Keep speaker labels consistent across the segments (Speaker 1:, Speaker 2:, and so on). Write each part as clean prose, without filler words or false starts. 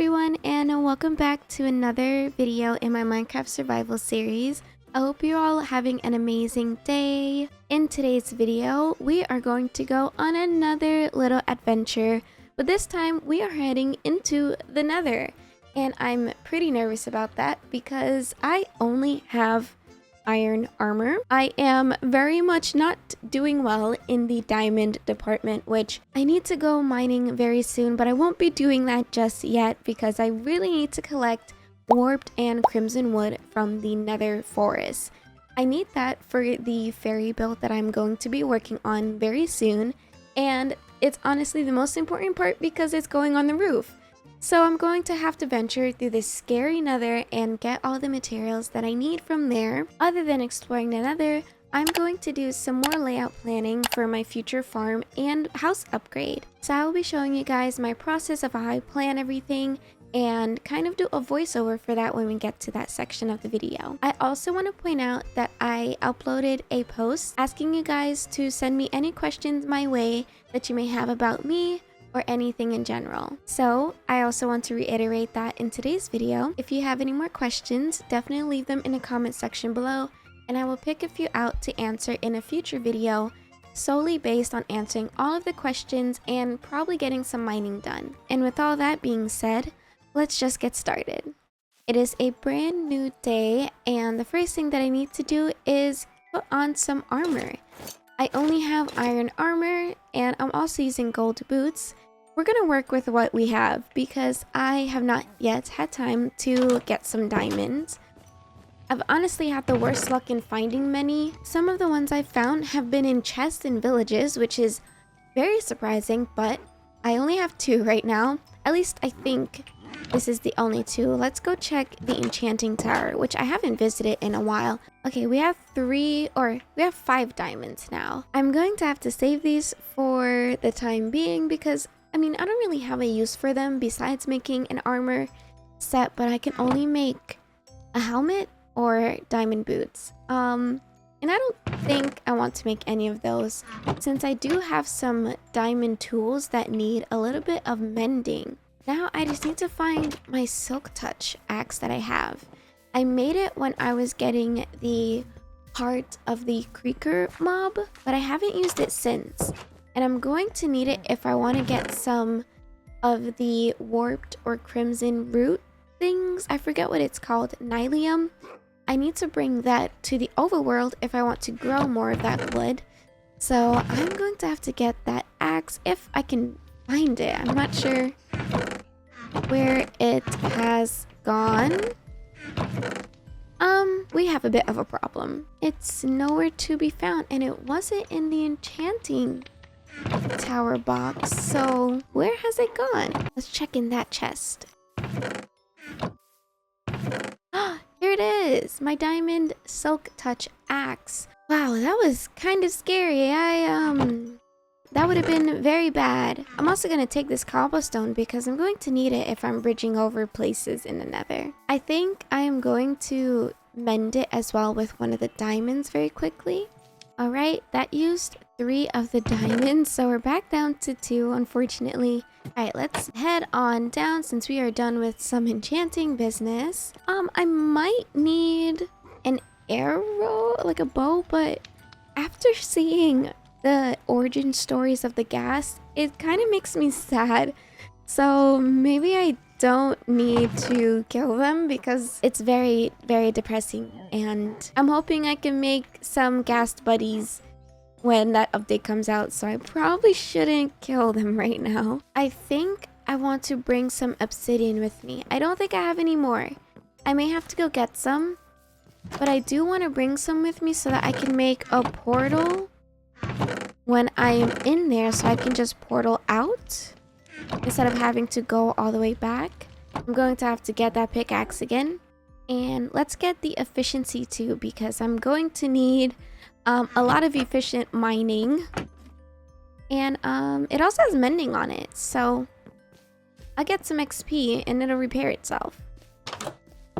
Speaker 1: everyone, and welcome back to another video in my Minecraft survival series. I hope you're all having an amazing day. In today's video, we are going to go on another little adventure, but this time we are heading into the Nether. And I'm pretty nervous about that because I only have iron armor. I am very much not doing well in the diamond department, which I need to go mining very soon, but I won't be doing that just yet because I really need to collect warped and crimson wood from the nether forest. I need that for the fairy build that I'm going to be working on very soon, and it's honestly the most important part because it's going on the roof. So I'm going to have to venture through this scary nether and get all the materials that I need from there. Other than exploring the nether, I'm going to do some more layout planning for my future farm and house upgrade. So I will be showing you guys my process of how I plan everything and kind of do a voiceover for that when we get to that section of the video. I also want to point out that I uploaded a post asking you guys to send me any questions my way that you may have about me or anything in general. So I also want to reiterate that in today's video, if you have any more questions, definitely leave them in the comment section below, and I will pick a few out to answer in a future video solely based on answering all of the questions and probably getting some mining done. And with all that being said, let's just get started. It is a brand new day, and the first thing that I need to do is put on some armor. I only have iron armor, and I'm also using gold boots. We're gonna work with what we have because I have not yet had time to get some diamonds. I've honestly had the worst luck in finding many. Some of the ones I've found have been in chests in villages, which is very surprising, but I only have 2 right now. At least I think this is the only 2. Let's go check the enchanting tower, which I haven't visited in a while. Okay, we have 5 diamonds now. I'm going to have to save these for the time being because I mean, I don't really have a use for them besides making an armor set, but I can only make a helmet or diamond boots. And I don't think I want to make any of those since I do have some diamond tools that need a little bit of mending. Now I just need to find my silk touch axe that I have. I made it when I was getting the heart of the creeper mob, but I haven't used it since. And I'm going to need it if I want to get some of the warped or crimson root things. I forget what it's called, nylium. I need to bring that to the overworld if I want to grow more of that wood. So I'm going to have to get that axe if I can find it. I'm not sure where it has gone. We have a bit of a problem. It's nowhere to be found, and it wasn't in the enchanting tower box. So where has it gone? Let's check in that chest. Here it is, my diamond silk touch axe. Wow, that was kind of scary. That would have been very bad. I'm also going to take this cobblestone because I'm going to need it if I'm bridging over places in the nether. I think I am going to mend it as well with one of the diamonds very quickly. Alright, that used 3 of the diamonds, so we're back down to 2, unfortunately. Alright, let's head on down since we are done with some enchanting business. I might need an arrow, like a bow, but after seeing the origin stories of the ghast, it kind of makes me sad. So maybe I don't need to kill them because it's very, very depressing. And I'm hoping I can make some ghast buddies when that update comes out. So I probably shouldn't kill them right now. I think I want to bring some obsidian with me. I don't think I have any more. I may have to go get some, but I do want to bring some with me so that I can make a portal when I'm in there, so I can just portal out instead of having to go all the way back. I'm going to have to get that pickaxe again, and let's get the efficiency too because I'm going to need a lot of efficient mining, and it also has mending on it, so I'll get some XP and it'll repair itself.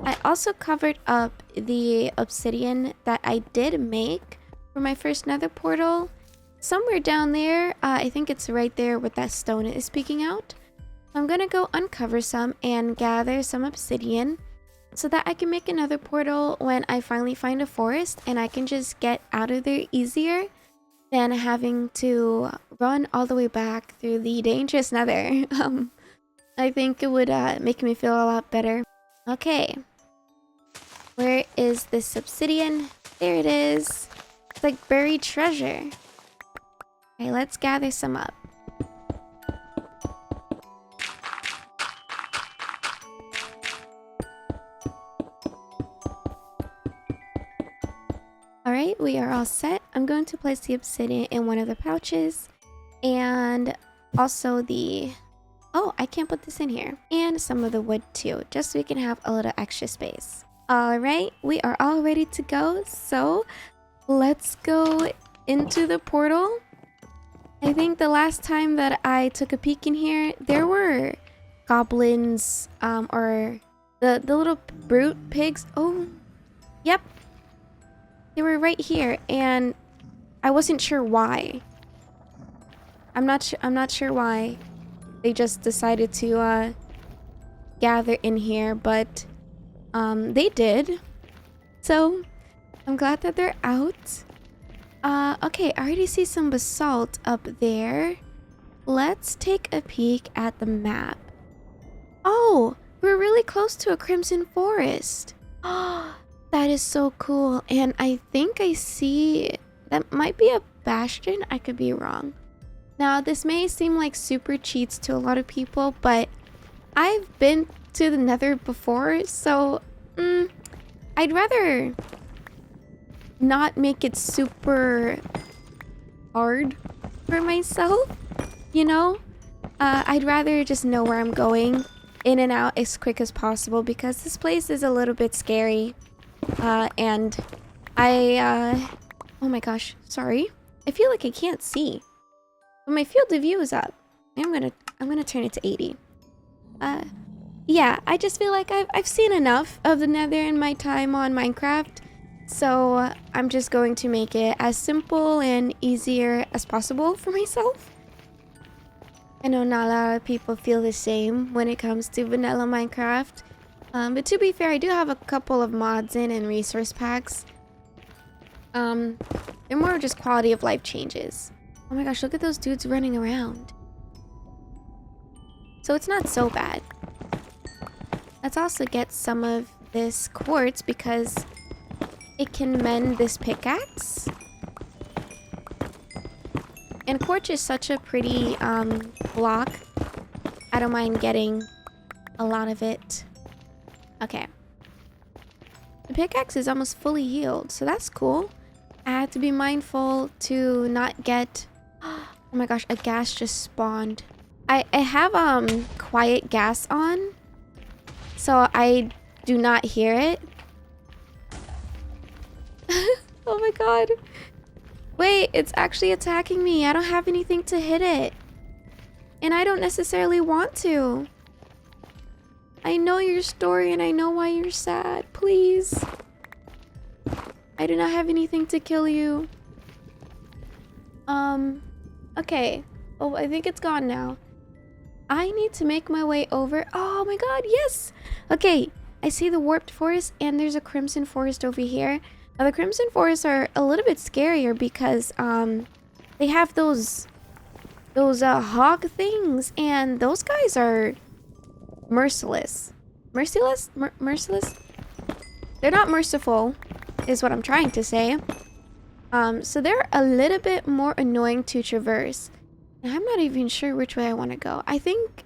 Speaker 1: I also covered up the obsidian that I did make for my first nether portal somewhere down there. I think it's right there with that stone is speaking out. I'm gonna go uncover some and gather some obsidian so that I can make another portal when I finally find a forest and I can just get out of there easier than having to run all the way back through the dangerous nether. I think it would make me feel a lot better. Okay. Where is this obsidian? There it is. It's like buried treasure. Okay, let's gather some up. Alright, we are all set. I'm going to place the obsidian in one of the pouches. And also the... Oh, I can't put this in here. And some of the wood too, just so we can have a little extra space. Alright, we are all ready to go. So, let's go into the portal. I think the last time that I took a peek in here, there were goblins, or the little brute pigs. Oh, yep. They were right here, and I wasn't sure why. I'm not sure why they just decided to gather in here, but they did. So I'm glad that they're out. Okay, I already see some basalt up there. Let's take a peek at the map. Oh, we're really close to a crimson forest. Oh, that is so cool. And I think I see that might be a bastion. I could be wrong. Now, this may seem like super cheats to a lot of people, but I've been to the Nether before, so I'd rather not make it super hard for myself, you know? I'd rather just know where I'm going in and out as quick as possible because this place is a little bit scary. And oh my gosh, sorry. I feel like I can't see. But my field of view is up. I'm gonna turn it to 80. Yeah, I just feel like I've seen enough of the Nether in my time on Minecraft. So I'm just going to make it as simple and easier as possible for myself. I know not a lot of people feel the same when it comes to vanilla Minecraft. But to be fair, I do have a couple of mods in and resource packs. They're more just quality of life changes. Oh my gosh, look at those dudes running around. So it's not so bad. Let's also get some of this quartz because it can mend this pickaxe. And quartz is such a pretty block. I don't mind getting a lot of it. Okay. The pickaxe is almost fully healed, so that's cool. I had to be mindful to not get... Oh my gosh, a ghast just spawned. I have quiet gas on, so I do not hear it. Oh my god. Wait, it's actually attacking me. I don't have anything to hit it. And I don't necessarily want to. I know your story and I know why you're sad. Please. I do not have anything to kill you. Okay. Oh, I think it's gone now. I need to make my way over. Oh my god, yes! Okay, I see the warped forest and there's a crimson forest over here. Now the crimson forests are a little bit scarier because they have those hog things and those guys are merciless. Merciless? They're not merciful, is what I'm trying to say. So they're a little bit more annoying to traverse. And I'm not even sure which way I want to go. I think...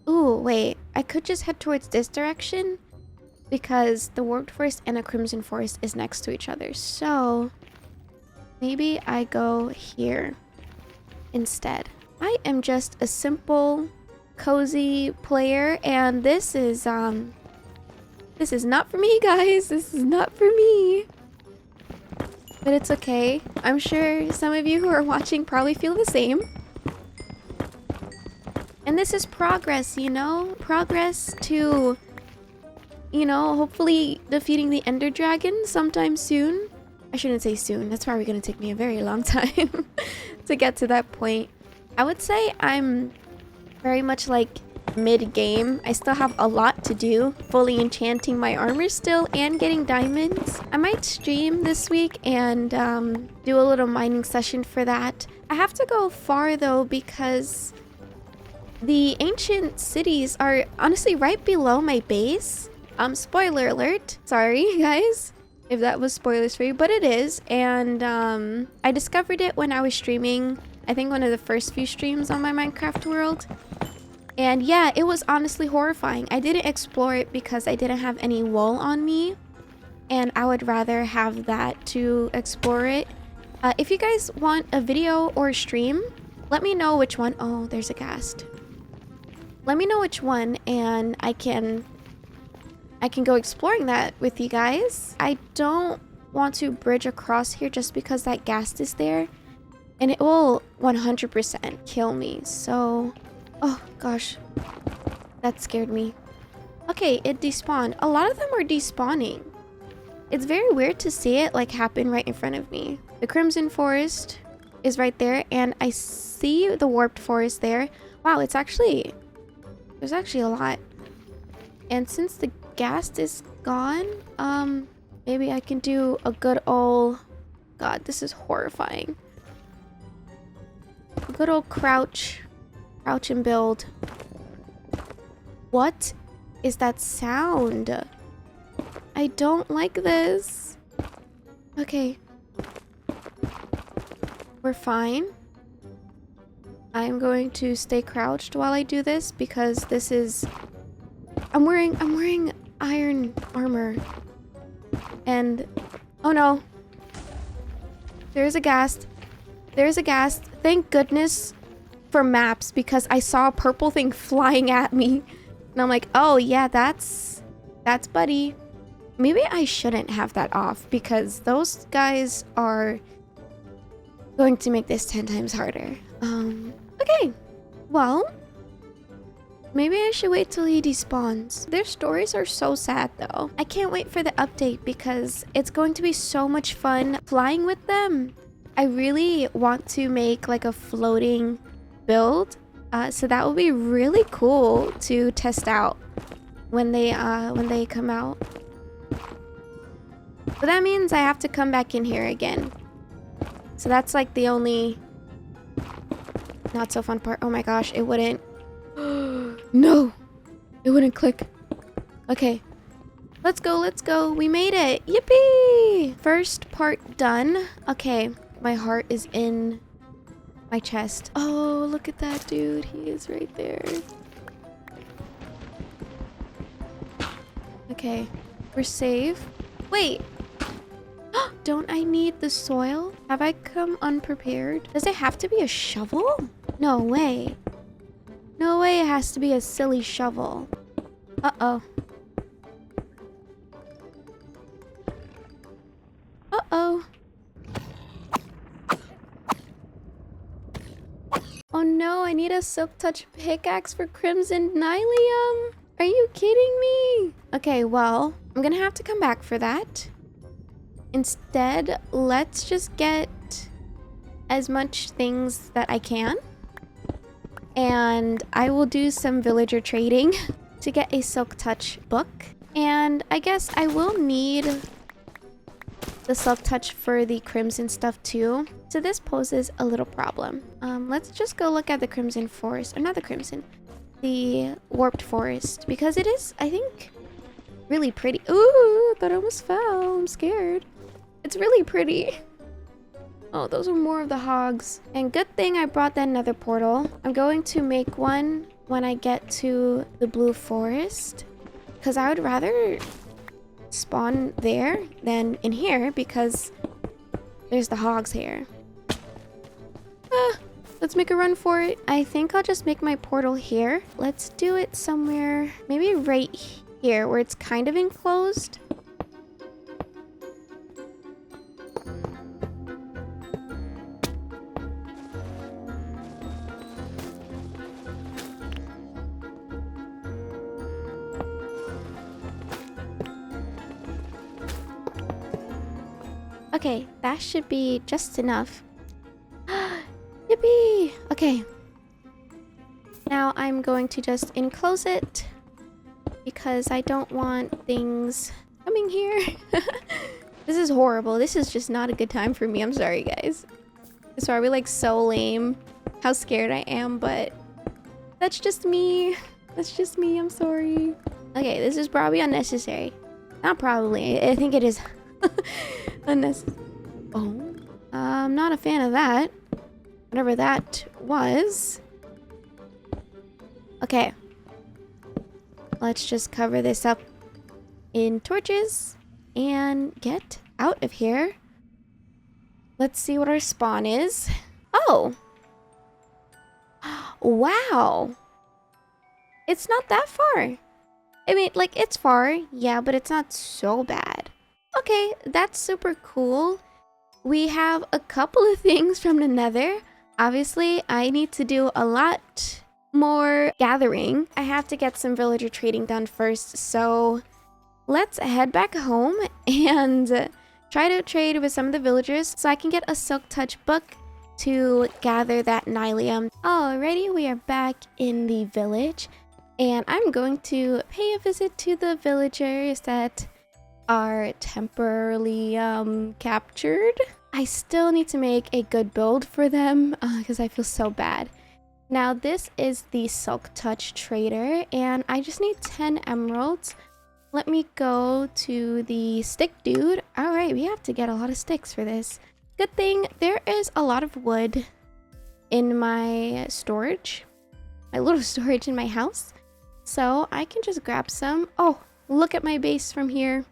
Speaker 1: Ooh, wait. I could just head towards this direction because the warped forest and a crimson forest is next to each other. So maybe I go here instead. I am just a simple, cozy player, and this is not for me, guys. This is not for me. But it's okay. I'm sure some of you who are watching probably feel the same. And this is progress, you know? Progress to, you know, hopefully defeating the Ender Dragon sometime soon. I shouldn't say soon. That's probably going to take me a very long time to get to that point. I would say I'm very much like mid-game. I still have a lot to do, fully enchanting my armor still and getting diamonds. I might stream this week and do a little mining session for that. I have to go far though because the ancient cities are honestly right below my base. Spoiler alert. Sorry guys if that was spoilers for you, but it is. And I discovered it when I was streaming, I think one of the first few streams on my Minecraft world. And yeah, it was honestly horrifying. I didn't explore it because I didn't have any wool on me, and I would rather have that to explore it. If you guys want a video or a stream, let me know which one. Oh, there's a ghast. Let me know which one and I can go exploring that with you guys. I don't want to bridge across here just because that ghast is there and it will 100% kill me. So, oh gosh, that scared me. Okay, it despawned. A lot of them are despawning. It's very weird to see it like happen right in front of me. The Crimson Forest is right there and I see the Warped Forest there. Wow, there's actually a lot. And since the ghast is gone, maybe I can do a good old, God, this is horrifying. A good old crouch and build. What is that sound? I don't like this. Okay. We're fine. I'm going to stay crouched while I do this because this is... I'm wearing iron armor. And... oh no. There's a ghast. There's a ghast. Thank goodness for maps because I saw a purple thing flying at me. And I'm like, oh yeah, that's Buddy. Maybe I shouldn't have that off because those guys are going to make this 10 times harder. Okay. Well, maybe I should wait till he despawns. Their stories are so sad though. I can't wait for the update because it's going to be so much fun flying with them. I really want to make like a floating build. So that will be really cool to test out when they come out. But that means I have to come back in here again. So that's like the only not so fun part. Oh my gosh, it wouldn't. No, it wouldn't click. Okay, let's go, let's go. We made it. Yippee! First part done. Okay, my heart is in my chest. Oh, look at that dude. He is right there. Okay, we're safe. Wait. Don't I need the soil? Have I come unprepared? Does it have to be a shovel? No way. No way it has to be a silly shovel. Uh-oh. Uh-oh. Oh no, I need a Silk Touch pickaxe for Crimson Nylium. Are you kidding me? Okay, well, I'm gonna have to come back for that. Instead, let's just get as much things that I can. And I will do some villager trading to get a Silk Touch book. And I guess I will need the Silk Touch for the Crimson stuff too. So this poses a little problem. Let's just go look at the Crimson Forest. Or not the Crimson. The Warped Forest. Because it is, I think, really pretty. Ooh, that almost fell. I'm scared. It's really pretty. Oh, those are more of the hogs. And good thing I brought that nether portal. I'm going to make one when I get to the blue forest. Because I would rather spawn there than in here because there's the hogs here. Let's make a run for it. I think I'll just make my portal here. Let's do it somewhere, maybe right here where it's kind of enclosed. Okay, that should be just enough. Yippee! Okay. Now I'm going to just enclose it because I don't want things coming here. This is horrible. This is just not a good time for me. I'm sorry, guys. It's probably like so lame how scared I am, but that's just me. That's just me. I'm sorry. Okay, this is probably unnecessary. Not probably. I think it is unnecessary. Oh, I'm not a fan of that. Whatever that was. Okay. Let's just cover this up in torches and get out of here. Let's see what our spawn is. Oh. Wow. It's not that far. I mean, like, it's far, yeah, but it's not so bad. Okay, that's super cool. We have a couple of things from the Nether. Obviously, I need to do a lot more gathering. I have to get some villager trading done first, so let's head back home and try to trade with some of the villagers so I can get a Silk Touch book to gather that nylium. Alrighty, we are back in the village, and I'm going to pay a visit to the villagers that are temporarily captured. I still need to make a good build for them because I feel so bad. Now this is the Silk Touch trader, and I just need 10 emeralds. Let me go to the stick dude. All right, we have to get a lot of sticks for this. Good thing there is a lot of wood in my storage, my little storage in my house, so I can just grab some. Oh, look at my base from here.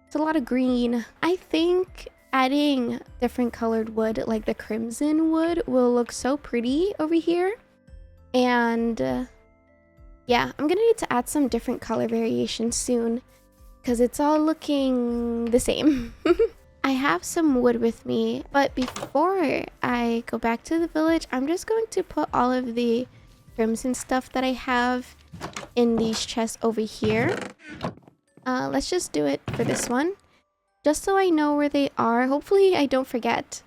Speaker 1: It's a lot of green. I think adding different colored wood, like the crimson wood, will look so pretty over here. And yeah, I'm gonna need to add some different color variations soon because it's all looking the same. I have some wood with me, but before I go back to the village, I'm just going to put all of the crimson stuff that I have in these chests over here. Let's just do it for this one, just so I know where they are. Hopefully I don't forget.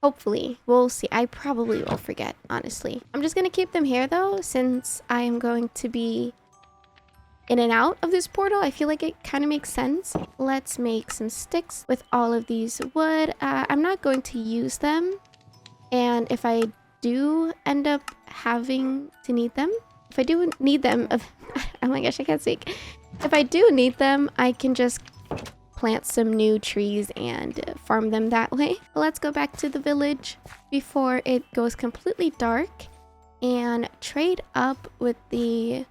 Speaker 1: Hopefully. We'll see. I probably will forget, honestly. I'm just gonna keep them here though, since I am going to be in and out of this portal. I feel like it kind of makes sense. Let's make some sticks with all of these wood. I'm not going to use them, and if I do end up having to need them, if I do need them, oh my gosh, I can't speak. If I do need them, I can just plant some new trees and farm them that way. Let's go back to the village before it goes completely dark and trade up with the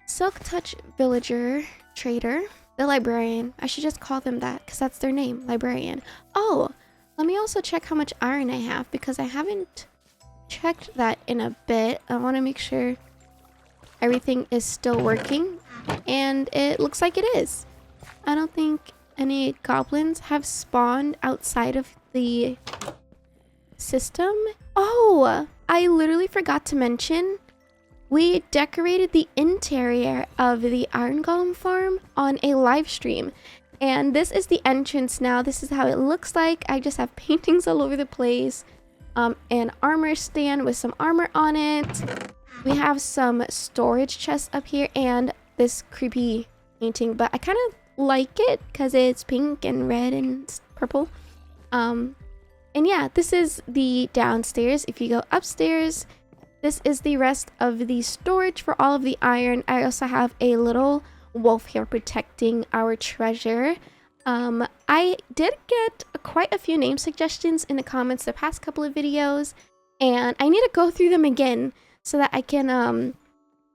Speaker 1: Silk Touch villager trader, the librarian. I should just call them that because that's their name, librarian. Oh, let me also check how much iron I have because I haven't checked that in a bit. I want to make sure everything is still working, and it looks like it is. I don't think any goblins have spawned outside of the system. Oh, I literally forgot to mention, we decorated the interior of the Iron Golem farm on a live stream, and this is the entrance now. This is how it looks like. I just have paintings all over the place, an armor stand with some armor on it. We have some storage chests up here and this creepy painting, but I kind of like it because it's pink and red and purple. And yeah, this is the downstairs. If you go upstairs, this is the rest of the storage for all of the iron. I also have a little wolf here protecting our treasure. I did get quite a few name suggestions in the comments the past couple of videos, and I need to go through them again so that I can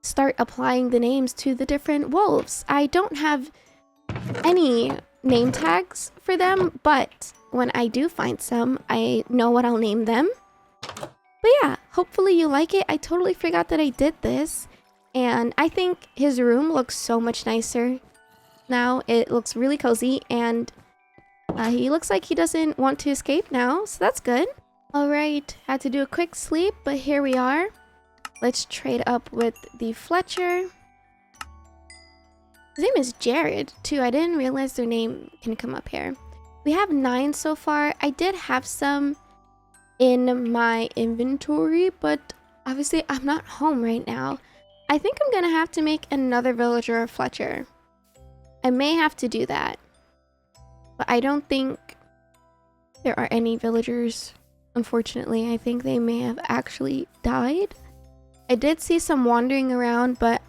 Speaker 1: start applying the names to the different wolves. I don't have any name tags for them, but when I do find some, I know what I'll name them. But yeah, hopefully you like it. I totally forgot that I did this, and I think his room looks so much nicer now. It looks really cozy, and he looks like he doesn't want to escape now, so that's good. Alright, had to do a quick sleep, but here we are. Let's trade up with the Fletcher. His name is Jared, too. I didn't realize their name can come up here. We have 9 so far. I did have some in my inventory, but obviously I'm not home right now. I think I'm gonna have to make another villager of Fletcher. I may have to do that. But I don't think there are any villagers, unfortunately. I think they may have actually died. I did see some wandering around, but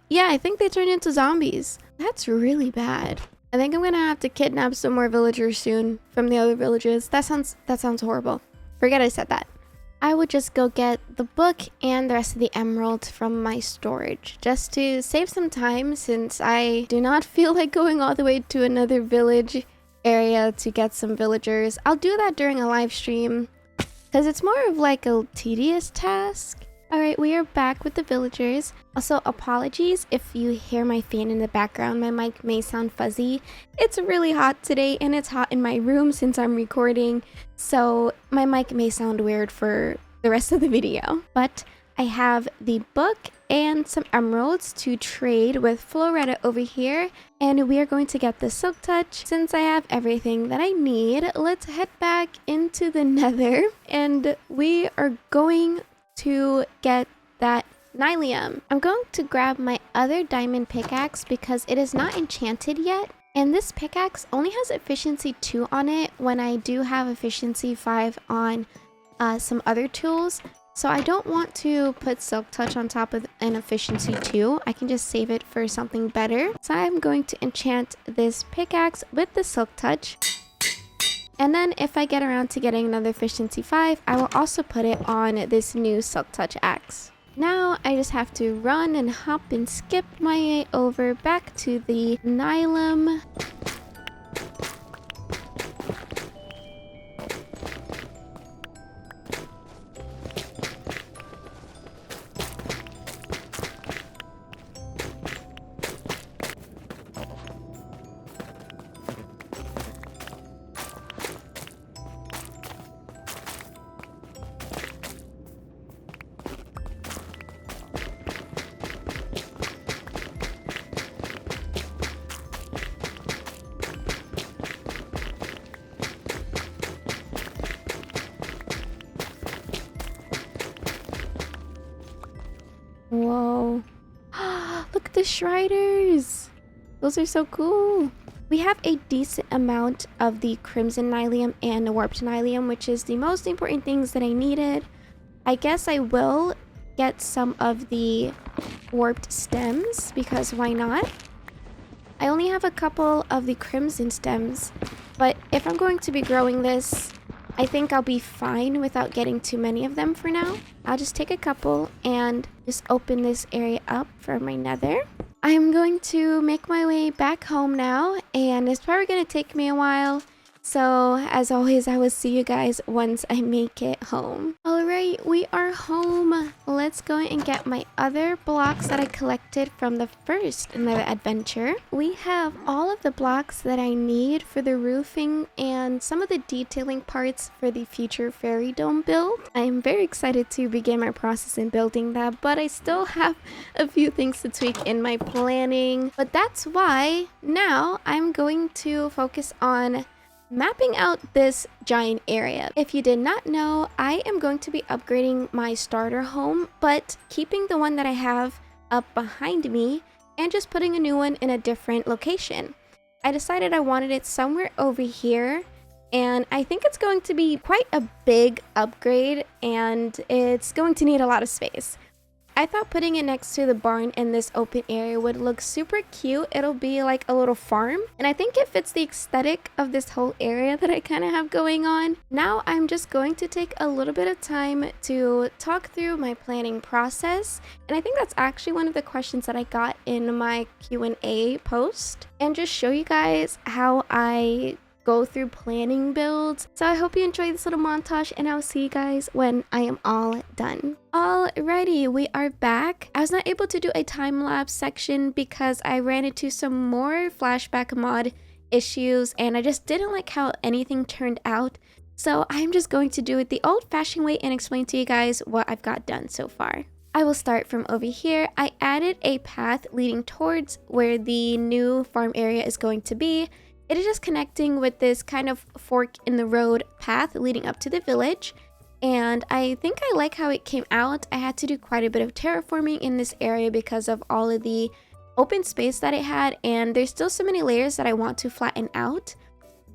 Speaker 1: yeah, I think they turned into zombies. That's really bad. I think I'm gonna have to kidnap some more villagers soon from the other villages. That sounds horrible. Forget I said that. I would just go get the book and the rest of the emeralds from my storage just to save some time, since I do not feel like going all the way to another village area to get some villagers. I'll do that during a live stream because it's more of like a tedious task. Alright, we are back with the villagers. Also, apologies if you hear my fan in the background. My mic may sound fuzzy. It's really hot today, and it's hot in my room since I'm recording, so my mic may sound weird for the rest of the video. But I have the book and some emeralds to trade with Floretta over here, and we are going to get the Silk Touch. Since I have everything that I need, let's head back into the Nether, and we are going to get that nylium. I'm going to grab my other diamond pickaxe because it is not enchanted yet, and this pickaxe only has efficiency 2 on it when I do have efficiency 5 on some other tools. So I don't want to put Silk Touch on top of an efficiency 2. I can just save it for something better. So I'm going to enchant this pickaxe with the Silk Touch. And then if I get around to getting another efficiency 5, I will also put it on this new Silk Touch axe. Now I just have to run and hop and skip my way over back to the nylium. Whoa. Look at the Shriders. Those are so cool. We have a decent amount of the Crimson Nylium and the Warped Nylium, which is the most important things that I needed. I guess I will get some of the Warped stems, because why not? I only have a couple of the Crimson stems, but if I'm going to be growing this, I think I'll be fine without getting too many of them for now. I'll just take a couple and just open this area up for my Nether. I'm going to make my way back home now, and it's probably going to take me a while. So as always, I will see you guys once I make it home. Alright, we are home. Let's go and get my other blocks that I collected from the first Nether adventure. We have all of the blocks that I need for the roofing and some of the detailing parts for the future fairy dome build. I am very excited to begin my process in building that, but I still have a few things to tweak in my planning. But that's why now I'm going to focus on mapping out this giant area. If you did not know, I am going to be upgrading my starter home, but keeping the one that I have up behind me and just putting a new one in a different location. I decided I wanted it somewhere over here, and I think it's going to be quite a big upgrade, and it's going to need a lot of space. I thought putting it next to the barn in this open area would look super cute. It'll be like a little farm, and I think it fits the aesthetic of this whole area that I kind of have going on. Now I'm just going to take a little bit of time to talk through my planning process, and I think that's actually one of the questions that I got in my Q&A post, and just show you guys how I go through planning builds. So I hope you enjoyed this little montage, and I'll see you guys when I am all done. Alrighty, we are back. I was not able to do a time-lapse section because I ran into some more flashback mod issues, and I just didn't like how anything turned out. So I'm just going to do it the old-fashioned way and explain to you guys what I've got done so far. I will start from over here. I added a path leading towards where the new farm area is going to be. It is just connecting with this kind of fork in the road path leading up to the village. and I think I like how it came out. I had to do quite a bit of terraforming in this area because of all of the open space that it had, and there's still so many layers that I want to flatten out.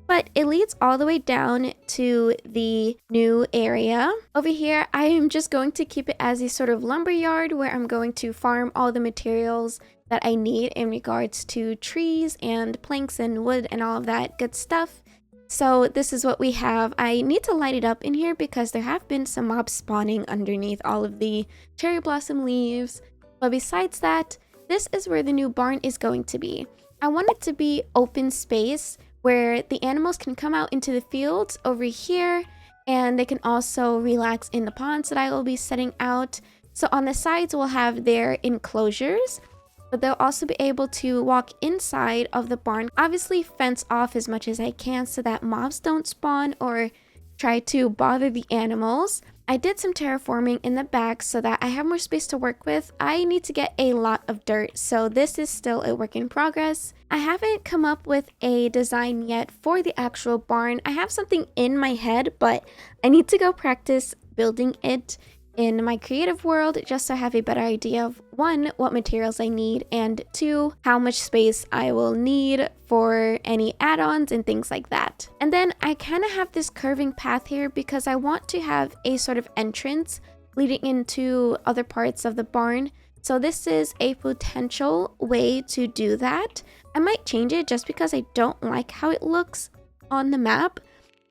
Speaker 1: But it leads all the way down to the new area. Over here, I am just going to keep it as a sort of lumber yard where I'm going to farm all the materials that I need in regards to trees and planks and wood and all of that good stuff. So this is what we have. I need to light it up in here because there have been some mobs spawning underneath all of the cherry blossom leaves. But besides that, this is where the new barn is going to be. I want it to be open space where the animals can come out into the fields over here, and they can also relax in the ponds that I will be setting out. So on the sides we'll have their enclosures, but they'll also be able to walk inside of the barn. Obviously fence off as much as I can so that mobs don't spawn or try to bother the animals. I did some terraforming in the back so that I have more space to work with. I need to get a lot of dirt, so this is still a work in progress. I haven't come up with a design yet for the actual barn. I have something in my head, but I need to go practice building it in my creative world just so I have a better idea of 1, what materials I need, and 2, how much space I will need for any add-ons and things like that. And then I kind of have this curving path here because I want to have a sort of entrance leading into other parts of the barn. So this is a potential way to do that. I might change it just because I don't like how it looks on the map.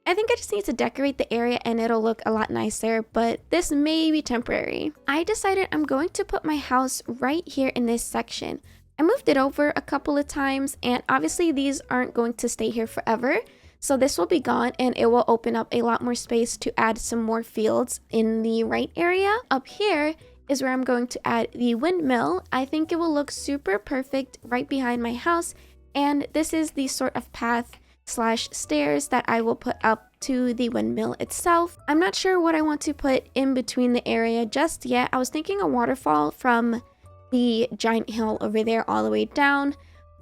Speaker 1: I think I just need to decorate the area and it'll look a lot nicer, but this may be temporary. I decided I'm going to put my house right here in this section. I moved it over a couple of times, and obviously these aren't going to stay here forever. So this will be gone and it will open up a lot more space to add some more fields in the right area. Up here is where I'm going to add the windmill. I think it will look super perfect right behind my house, and this is the sort of path / stairs that I will put up to the windmill itself. I'm not sure what I want to put in between the area just yet. I was thinking a waterfall from the giant hill over there all the way down,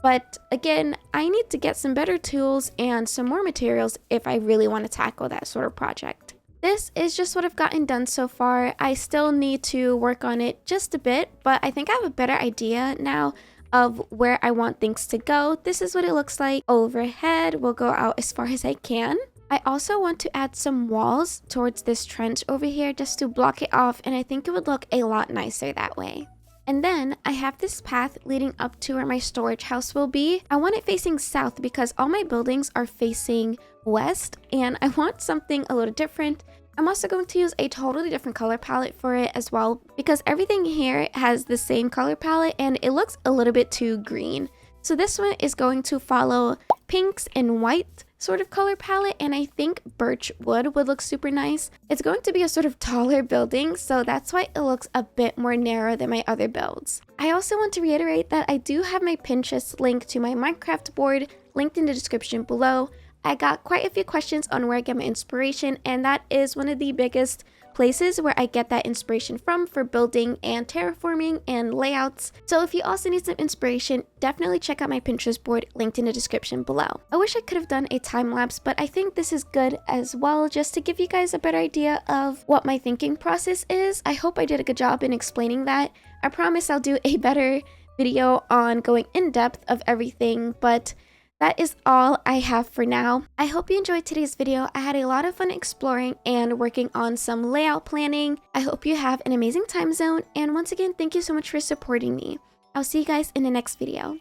Speaker 1: but again, I need to get some better tools and some more materials if I really want to tackle that sort of project. This is just what I've gotten done so far. I still need to work on it just a bit, but I think I have a better idea now of where I want things to go. This is what it looks like overhead. We'll go out as far as I can. I also want to add some walls towards this trench over here just to block it off, and I think it would look a lot nicer that way. And then I have this path leading up to where my storage house will be. I want it facing south because all my buildings are facing west, and I want something a little different. I'm also going to use a totally different color palette for it as well because everything here has the same color palette and it looks a little bit too green. So this one is going to follow pinks and white sort of color palette, and I think birch wood would look super nice. It's going to be a sort of taller building, so that's why it looks a bit more narrow than my other builds. I also want to reiterate that I do have my Pinterest link to my Minecraft board linked in the description below. I got quite a few questions on where I get my inspiration, and that is one of the biggest places where I get that inspiration from for building and terraforming and layouts. So if you also need some inspiration, definitely check out my Pinterest board linked in the description below. I wish I could have done a time lapse, but I think this is good as well just to give you guys a better idea of what my thinking process is. I hope I did a good job in explaining that. I promise I'll do a better video on going in depth of everything, but that is all I have for now. I hope you enjoyed today's video. I had a lot of fun exploring and working on some layout planning. I hope you have an amazing time zone, and once again, thank you so much for supporting me. I'll see you guys in the next video.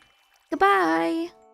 Speaker 1: Goodbye!